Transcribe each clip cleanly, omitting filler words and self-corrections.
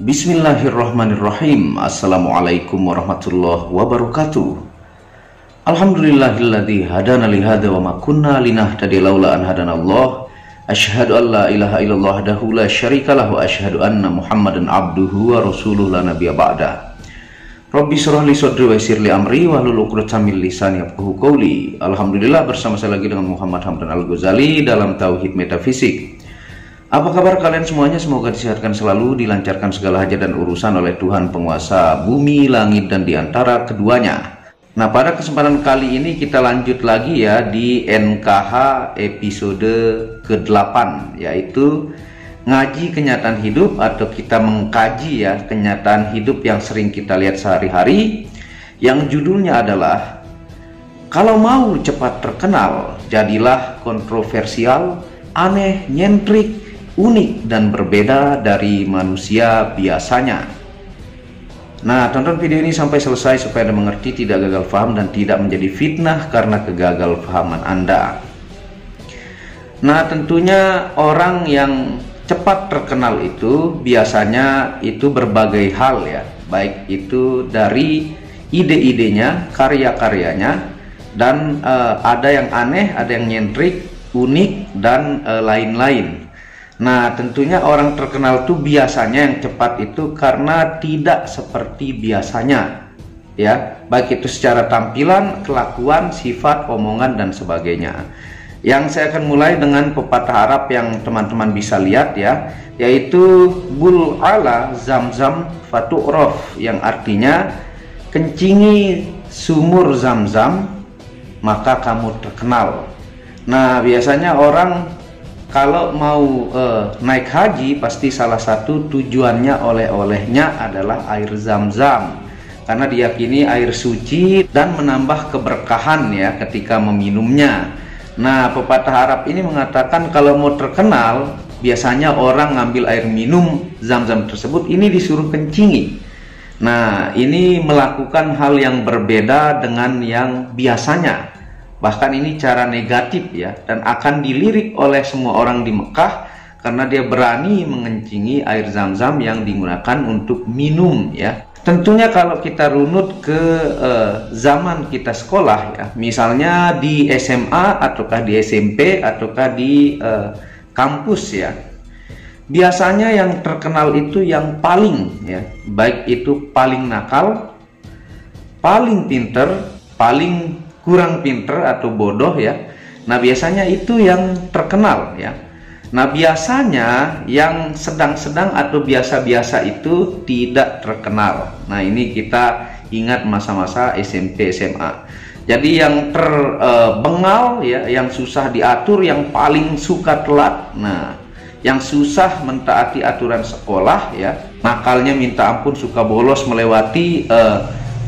Bismillahirrahmanirrahim. Assalamualaikum warahmatullahi wabarakatuh. Alhamdulillahilladzi hadana li hadza wa ma kunna linahtadiya laula an hadanallah. Asyhadu an la ilaha illallah wahdahu la syarikalah wa asyhadu anna Muhammadan abduhu wa rasuluhu la nabiyya ba'da. Rabbi shrah li sadri wa yassir li amri wahlul 'uqdatam min lisani yafqahu qawli. Alhamdulillah, bersama saya lagi dengan Muhammad Hamdan Al-Ghazali dalam Tauhid Metafisik. Apa kabar kalian semuanya? Semoga disehatkan selalu, dilancarkan segala hajat dan urusan oleh Tuhan penguasa bumi, langit, dan diantara keduanya. Nah, pada kesempatan kali ini kita lanjut lagi ya di NKH episode ke-8, yaitu ngaji kenyataan hidup, atau kita mengkaji ya kenyataan hidup yang sering kita lihat sehari-hari, yang judulnya adalah kalau mau cepat terkenal, jadilah kontroversial, aneh, nyentrik, unik dan berbeda dari manusia biasanya. Nah, tonton video ini sampai selesai supaya Anda mengerti, tidak gagal paham dan tidak menjadi fitnah karena kegagal pahaman Anda. Nah, tentunya orang yang cepat terkenal itu biasanya itu berbagai hal ya, baik itu dari ide-idenya, karya-karyanya, dan ada yang aneh, ada yang nyentrik, unik, dan lain-lain. Nah, tentunya orang terkenal itu biasanya yang cepat itu karena tidak seperti biasanya ya, baik itu secara tampilan, kelakuan, sifat, omongan, dan sebagainya. Yang saya akan mulai dengan pepatah Arab yang teman-teman bisa lihat ya, yaitu bul ala zamzam fatu'raf, yang artinya kencingi sumur zam-zam maka kamu terkenal. Nah, biasanya orang kalau mau naik haji, pasti salah satu tujuannya oleh-olehnya adalah air zam-zam, karena diyakini air suci dan menambah keberkahan ya ketika meminumnya. Nah, pepatah Arab ini mengatakan kalau mau terkenal, biasanya orang ngambil air minum zam-zam tersebut, ini disuruh kencingi. Nah, ini melakukan hal yang berbeda dengan yang biasanya. Bahkan ini cara negatif ya, dan akan dilirik oleh semua orang di Mekah karena dia berani mengencingi air zam-zam yang digunakan untuk minum ya. Tentunya kalau kita runut ke zaman kita sekolah ya, misalnya di SMA ataukah di SMP ataukah di kampus ya, biasanya yang terkenal itu yang paling ya, baik itu paling nakal, paling pinter, paling kurang pinter atau bodoh ya. Nah, biasanya itu yang terkenal ya. Nah, biasanya yang sedang-sedang atau biasa-biasa itu tidak terkenal. Nah, ini kita ingat masa-masa SMP SMA. Jadi yang terbengal ya, yang susah diatur, yang paling suka telat, nah yang susah mentaati aturan sekolah ya, nakalnya minta ampun, suka bolos melewati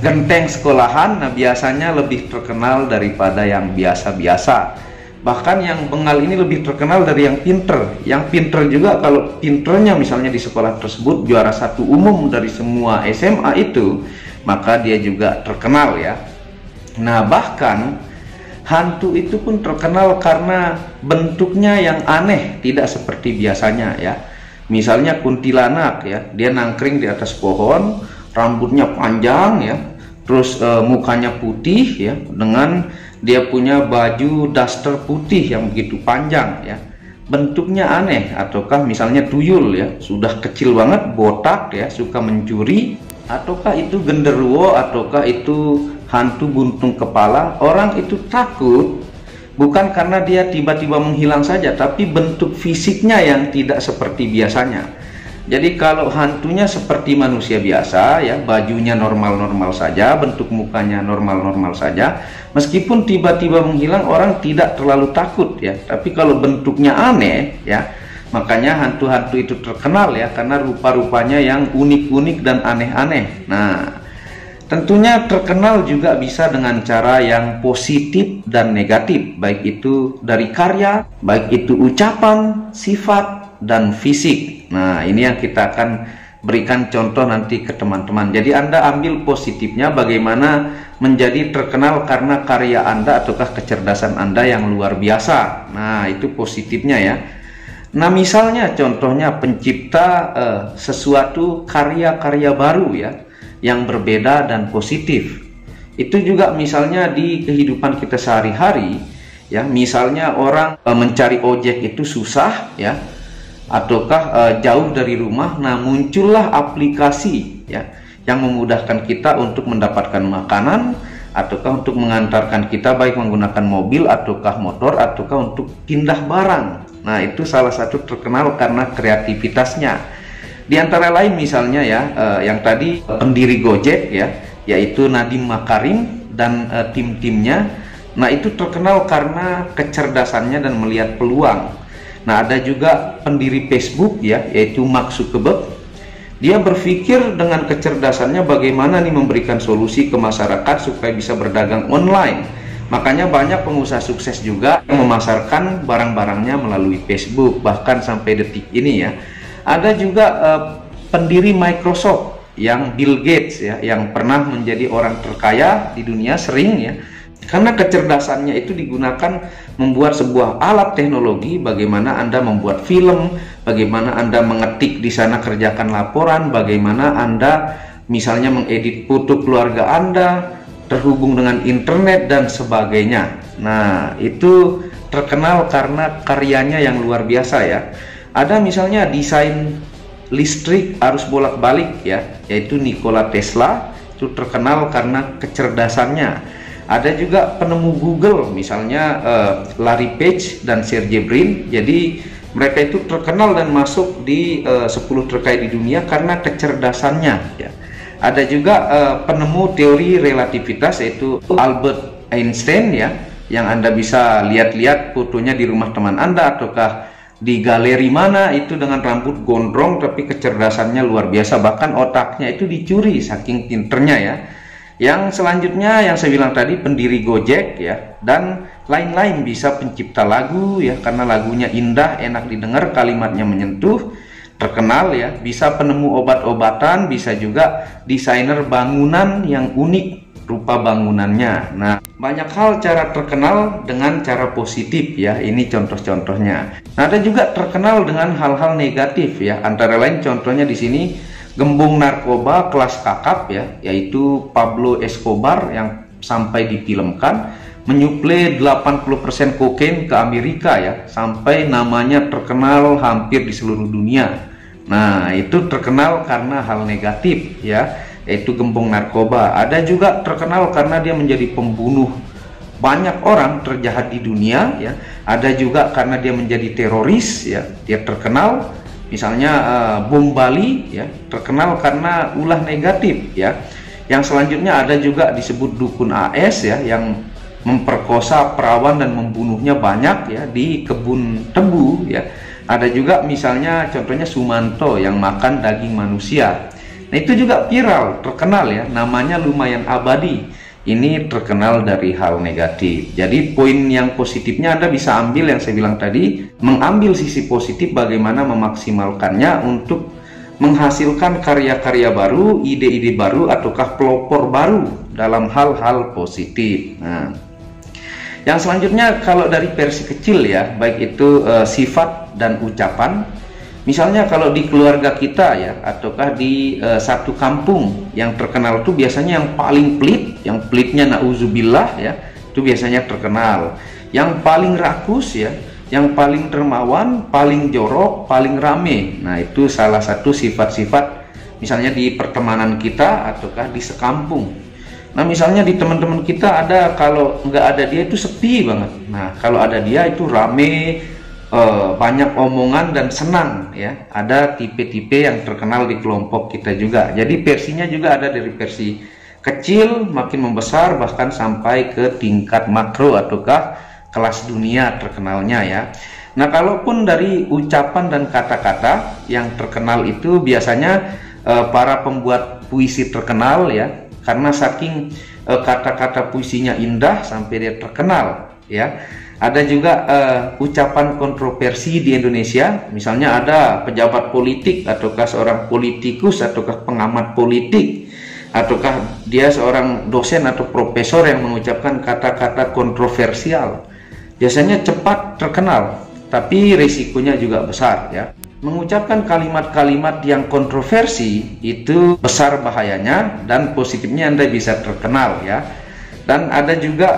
genteng sekolahan. Nah, biasanya lebih terkenal daripada yang biasa-biasa. Bahkan yang bengal ini lebih terkenal dari yang pinter. Yang pinter juga, kalau pinternya misalnya di sekolah tersebut juara satu umum dari semua SMA itu, maka dia juga terkenal ya. Nah, bahkan hantu itu pun terkenal karena bentuknya yang aneh, tidak seperti biasanya ya. Misalnya kuntilanak ya, dia nangkring di atas pohon, rambutnya panjang ya, terus mukanya putih ya, dengan dia punya baju daster putih yang begitu panjang ya, bentuknya aneh. Ataukah misalnya tuyul ya, sudah kecil banget, botak ya, suka mencuri. Ataukah itu genderuwo, ataukah itu hantu buntung kepala. Orang itu takut bukan karena dia tiba-tiba menghilang saja, tapi bentuk fisiknya yang tidak seperti biasanya. Jadi kalau hantunya seperti manusia biasa ya, bajunya normal-normal saja, bentuk mukanya normal-normal saja, meskipun tiba-tiba menghilang, orang tidak terlalu takut ya. Tapi kalau bentuknya aneh ya, makanya hantu-hantu itu terkenal ya, karena rupa-rupanya yang unik-unik dan aneh-aneh. Nah, tentunya terkenal juga bisa dengan cara yang positif dan negatif, baik itu dari karya, baik itu ucapan, sifat, dan fisik. Nah, ini yang kita akan berikan contoh nanti ke teman-teman. Jadi Anda ambil positifnya, bagaimana menjadi terkenal karena karya Anda ataukah kecerdasan Anda yang luar biasa. Nah, itu positifnya ya. Nah, misalnya contohnya pencipta sesuatu karya-karya baru ya, yang berbeda dan positif. Itu juga misalnya di kehidupan kita sehari-hari ya, misalnya orang mencari ojek itu susah ya, ataukah jauh dari rumah. Nah, muncullah aplikasi ya yang memudahkan kita untuk mendapatkan makanan, ataukah untuk mengantarkan kita baik menggunakan mobil ataukah motor, ataukah untuk pindah barang. Nah, itu salah satu terkenal karena kreativitasnya. Di antara lain misalnya ya, yang tadi pendiri Gojek ya, yaitu Nadiem Makarim dan tim-timnya. Nah, itu terkenal karena kecerdasannya dan melihat peluang. Nah, ada juga pendiri Facebook ya, yaitu Mark Zuckerberg. Dia berpikir dengan kecerdasannya bagaimana nih memberikan solusi ke masyarakat supaya bisa berdagang online. Makanya banyak pengusaha sukses juga yang memasarkan barang-barangnya melalui Facebook, bahkan sampai detik ini ya. Ada juga pendiri Microsoft yang Bill Gates ya, yang pernah menjadi orang terkaya di dunia sering ya. Karena kecerdasannya itu digunakan membuat sebuah alat teknologi, bagaimana Anda membuat film, bagaimana Anda mengetik di sana kerjakan laporan, bagaimana Anda misalnya mengedit foto keluarga Anda, terhubung dengan internet dan sebagainya. Nah, itu terkenal karena karyanya yang luar biasa ya. Ada misalnya desain listrik arus bolak-balik ya, yaitu Nikola Tesla. Itu terkenal karena kecerdasannya. Ada juga penemu Google, misalnya Larry Page dan Sergey Brin. Jadi mereka itu terkenal dan masuk di 10 terkaya di dunia karena kecerdasannya ya. Ada juga penemu teori relativitas, yaitu Albert Einstein ya, yang Anda bisa lihat-lihat fotonya di rumah teman Anda ataukah di galeri mana, itu dengan rambut gondrong tapi kecerdasannya luar biasa, bahkan otaknya itu dicuri saking pinternya ya. Yang selanjutnya yang saya bilang tadi pendiri Gojek ya, dan lain-lain, bisa pencipta lagu ya karena lagunya indah, enak didengar, kalimatnya menyentuh, terkenal ya, bisa penemu obat-obatan, bisa juga desainer bangunan yang unik rupa bangunannya. Nah, banyak hal cara terkenal dengan cara positif ya, ini contoh-contohnya. Nah, ada juga terkenal dengan hal-hal negatif ya, antara lain contohnya di sini gembong narkoba kelas kakap ya, yaitu Pablo Escobar yang sampai difilmkan menyuplai 80% kokain ke Amerika ya, sampai namanya terkenal hampir di seluruh dunia. Nah, itu terkenal karena hal negatif ya, yaitu gembong narkoba. Ada juga terkenal karena dia menjadi pembunuh banyak orang terjahat di dunia ya. Ada juga karena dia menjadi teroris ya, dia terkenal. Misalnya bom Bali ya, terkenal karena ulah negatif ya. Yang selanjutnya ada juga disebut dukun AS ya, yang memperkosa perawan dan membunuhnya banyak ya di kebun tebu ya. Ada juga misalnya contohnya Sumanto yang makan daging manusia. Nah, itu juga viral, terkenal ya, namanya lumayan abadi. Ini terkenal dari hal negatif. Jadi poin yang positifnya Anda bisa ambil yang saya bilang tadi, mengambil sisi positif bagaimana memaksimalkannya untuk menghasilkan karya-karya baru, ide-ide baru, ataukah pelopor baru dalam hal-hal positif. Nah, yang selanjutnya kalau dari versi kecil ya, baik itu sifat dan ucapan. Misalnya kalau di keluarga kita ya, ataukah di satu kampung yang terkenal itu biasanya yang paling pelit, yang pelitnya nauzubillah ya, itu biasanya terkenal. Yang paling rakus ya, yang paling dermawan, paling jorok, paling rame. Nah, itu salah satu sifat-sifat misalnya di pertemanan kita ataukah di sekampung. Nah, misalnya di teman-teman kita ada, kalau nggak ada dia itu sepi banget. Nah, kalau ada dia itu rame, banyak omongan dan senang ya. Ada tipe-tipe yang terkenal di kelompok kita juga. Jadi versinya juga ada dari versi kecil makin membesar bahkan sampai ke tingkat makro ataukah kelas dunia terkenalnya ya. Nah, kalaupun dari ucapan dan kata-kata yang terkenal itu biasanya para pembuat puisi terkenal ya, karena saking kata-kata puisinya indah sampai dia terkenal ya. Ada juga ucapan kontroversi di Indonesia, misalnya ada pejabat politik ataukah seorang politikus ataukah pengamat politik ataukah dia seorang dosen atau profesor yang mengucapkan kata-kata kontroversial, biasanya cepat terkenal tapi risikonya juga besar ya. Mengucapkan kalimat-kalimat yang kontroversi itu besar bahayanya, dan positifnya Anda bisa terkenal ya. Dan ada juga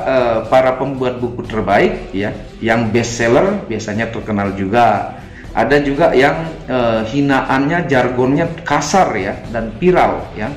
para pembuat buku terbaik ya, yang bestseller biasanya terkenal juga. Ada juga yang hinaannya, jargonnya kasar ya dan viral ya.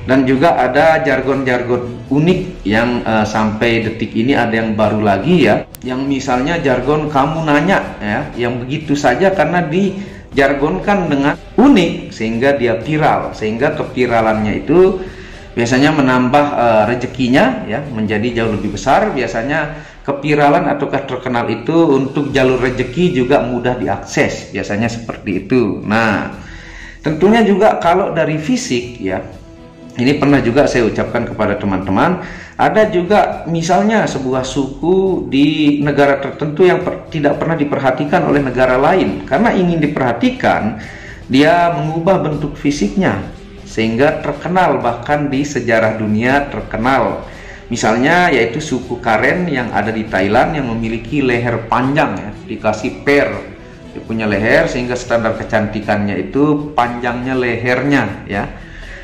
Dan juga ada jargon-jargon unik yang sampai detik ini ada yang baru lagi ya, yang misalnya jargon kamu nanya ya, yang begitu saja karena dijargonkan dengan unik sehingga dia viral, sehingga keviralannya itu biasanya menambah rezekinya ya, menjadi jauh lebih besar. Biasanya keviralan ataukah terkenal itu untuk jalur rezeki juga mudah diakses, biasanya seperti itu. Nah, tentunya juga kalau dari fisik ya, ini pernah juga saya ucapkan kepada teman-teman, ada juga misalnya sebuah suku di negara tertentu yang tidak pernah diperhatikan oleh negara lain. Karena ingin diperhatikan, dia mengubah bentuk fisiknya sehingga terkenal, bahkan di sejarah dunia terkenal. Misalnya yaitu suku Karen yang ada di Thailand yang memiliki leher panjang ya, dikasih per. Dia punya leher sehingga standar kecantikannya itu panjangnya lehernya ya.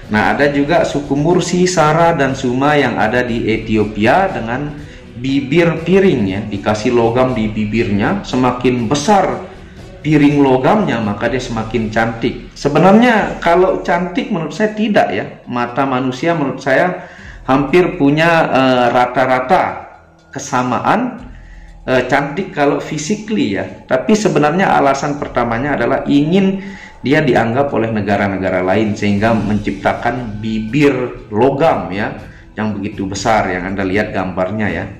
Nah, ada juga suku Mursi, Sara, dan Suma yang ada di Ethiopia dengan bibir piring ya, dikasih logam di bibirnya. Semakin besar piring logamnya maka dia semakin cantik. Sebenarnya kalau cantik menurut saya tidak ya. Mata manusia menurut saya hampir punya rata-rata kesamaan cantik kalau physically ya. Tapi sebenarnya alasan pertamanya adalah ingin dia dianggap oleh negara-negara lain sehingga menciptakan bibir logam ya, yang begitu besar yang Anda lihat gambarnya ya.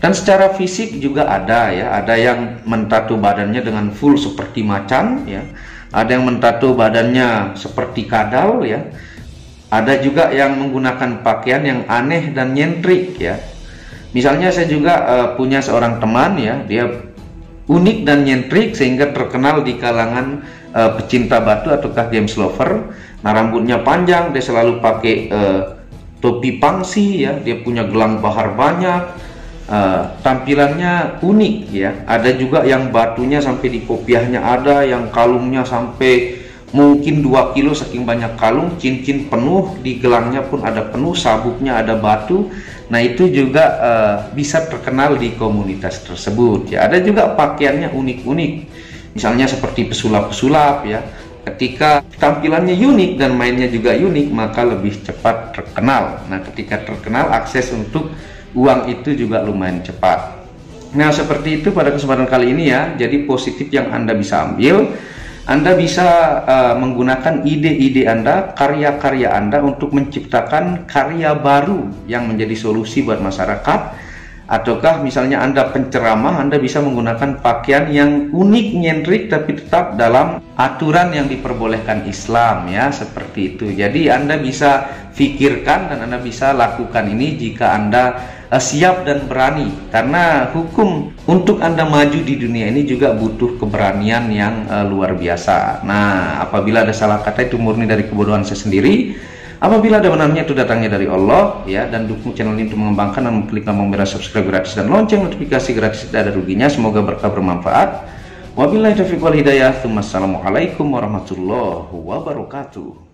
Dan secara fisik juga ada ya, ada yang mentato badannya dengan full seperti macan ya, ada yang mentato badannya seperti kadal ya, ada juga yang menggunakan pakaian yang aneh dan nyentrik ya. Misalnya saya juga punya seorang teman ya, dia unik dan nyentrik sehingga terkenal di kalangan pecinta batu ataukah games lover. Nah, rambutnya panjang, dia selalu pakai topi pangsi ya, dia punya gelang bahar banyak, tampilannya unik ya. Ada juga yang batunya sampai di kopiahnya, ada yang kalungnya sampai mungkin 2 kilo saking banyak kalung, cincin penuh, di gelangnya pun ada penuh, sabuknya ada batu. Nah, itu juga bisa terkenal di komunitas tersebut ya. Ada juga pakaiannya unik-unik, misalnya seperti pesulap-pesulap ya. Ketika tampilannya unik dan mainnya juga unik, maka lebih cepat terkenal. Nah, ketika terkenal, akses untuk uang itu juga lumayan cepat. Nah, seperti itu pada kesempatan kali ini ya. Jadi positif yang Anda bisa ambil, Anda bisa menggunakan ide-ide Anda, karya-karya Anda untuk menciptakan karya baru yang menjadi solusi buat masyarakat. Ataukah misalnya Anda penceramah, Anda bisa menggunakan pakaian yang unik, nyentrik, tapi tetap dalam aturan yang diperbolehkan Islam ya, seperti itu. Jadi Anda bisa pikirkan dan Anda bisa lakukan ini jika Anda siap dan berani, karena hukum untuk Anda maju di dunia ini juga butuh keberanian yang luar biasa. Nah, apabila ada salah kata itu murni dari kebodohan saya sendiri. Apabila ada benarnya itu datangnya dari Allah ya, dan dukung channel ini untuk mengembangkan dan klik tombol merah subscribe gratis dan lonceng notifikasi gratis, tidak ada ruginya. Semoga berkah bermanfaat. Wabillahi taufiq wal hidayah. Wassalamualaikum warahmatullahi wabarakatuh.